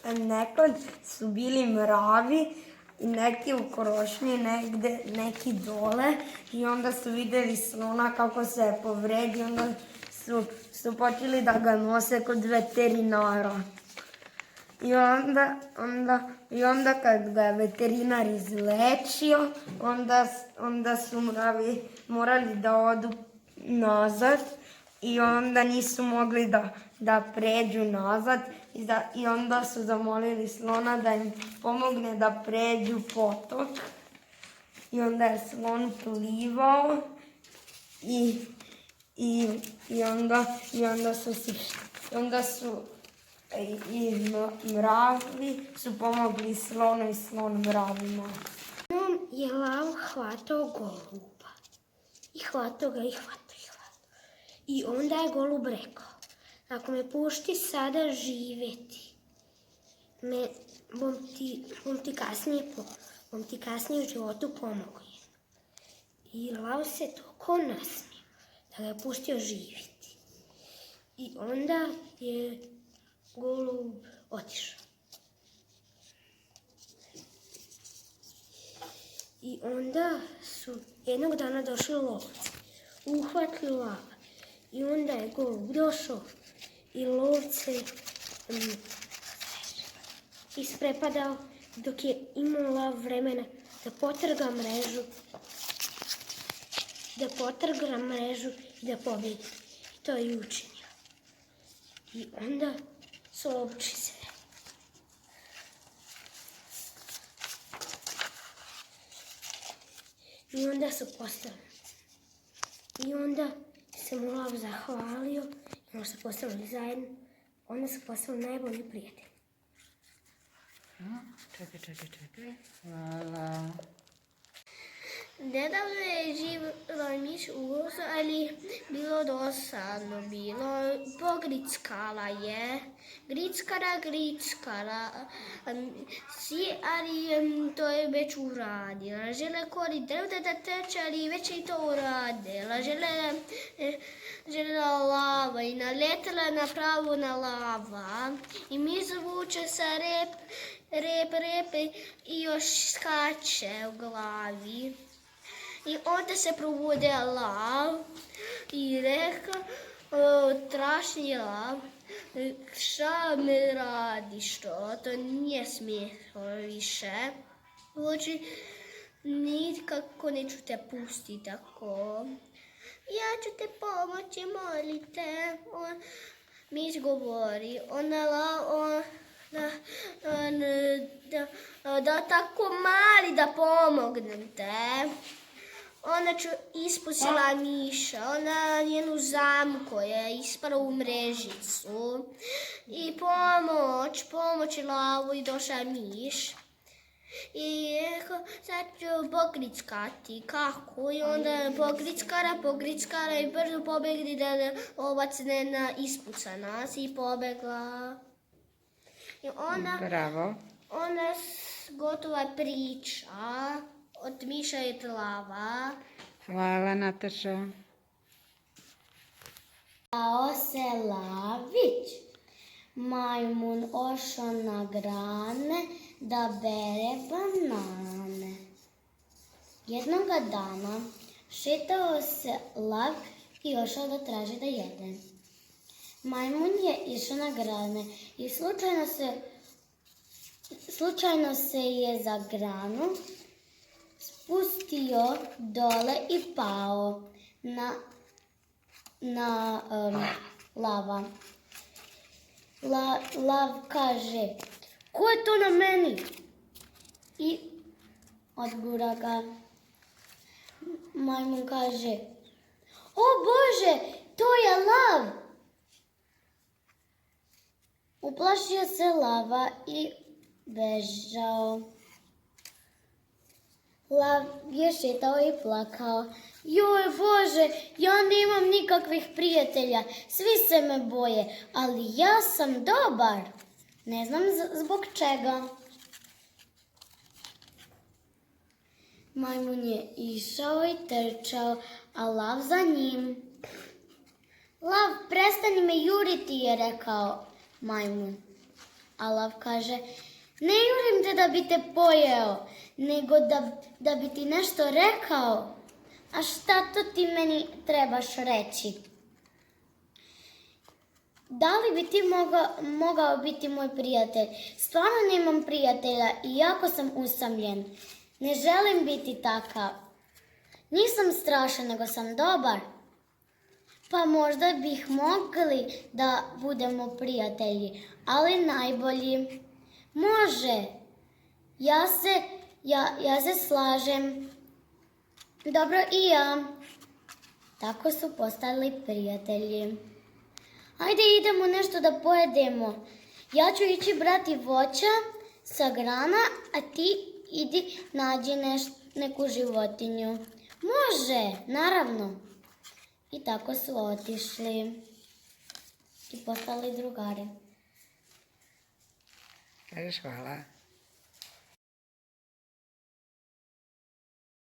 nekad su bili mravi i neki u krošnji, neki dole i onda su vidjeli slona kako se je povredio, onda su počeli da ga nose kod veterinara. I onda kad ga je veterinar izlečio, onda su mravi morali da odu nazad i onda nisu mogli da pređu nazad i onda su zamolili slona da im pomogne da pređu potok. I onda je slon plivao onda su mravi su pomogli slonu i slon mravima. Jednom je lav hvatao goluba. I hvatao ga i hvatao. I onda je golub rekao, ako me pušti sada živjeti, bom ti kasnije u životu pomogao. I lav se toliko nasmio da ga je pustio živjeti. I onda je golub otišao. I onda su jednog dana došli lovci, uhvatili lava. I onda je golub došao i lovce isprepadao dok je imao lav vremena da potrga mrežu i da pobjedi. I to je i učinio. I onda su lovči se. I onda su postali. I onda se mu lav zahvalio i onda su postavili zajedno. Onda su postali najbolji prijatelji. Čekaj. Hvala. Nedavno je živjela miš u vozu, ali bilo dosadno bilo. Pogrickala je. Grickala. Ali to je već uradila. Žele kori drvda da teče, ali već je i to uradila. Želela lava i naletela napravo na lava. I mi zvuče sa repe i još skače u glavi. I onda se probude lav i reka, trašnji lav, šta me radiš to nije smiješno više. Znači, nikako neću te pustiti tako. Ja ću te pomoći, molite. Miš govori, da tako mali da pomognem te. Ona ću ispustila miša, ona njenu zamku je ispala u mrežicu. I pomoć lavu i došla miš. I rekao, sad ću pogrickati, kako? I onda pogrickara i brzo pobegli da lovac ne ispuca nas i pobegla. I Bravo. Ona gotova priča. Od miša je lava. Hvala, Nataša. Zvao se Lavić. Majmun ošao na grane da bere banane. Jednoga dana šetao se lav i ošao da traži da jede. Majmun je išao na grane i slučajno se je za granu spustio dole i pao na lava. Lav kaže, ko je to na meni? I odgura ga. Majmun kaže, o Bože, to je lav! Uplašio se lava i bežao. Lav je šetao i plakao. Joj Bože, ja nemam nikakvih prijatelja, svi se me boje, ali ja sam dobar. Ne znam zbog čega. Majmun je išao i trčao, a lav za njim. Lav, prestani me juriti, je rekao majmun. A lav kaže, ne jurim te da bi te pojeo, nego da bi ti nešto rekao. A šta to ti meni trebaš reći? Da li bi ti mogao biti moj prijatelj? Stvarno nemam prijatelja i jako sam usamljen. Ne želim biti takav. Nisam strašan, nego sam dobar. Pa možda bih mogli da budemo prijatelji, ali najbolji. Može. Ja se slažem. Dobro i ja. Tako su postali prijatelji. Ajde idemo nešto da pojedemo. Ja ću ići brati voća sa grana, a ti idi nađi neku životinju. Može, naravno. I tako su otišli i postali drugari. Kažeš hvala.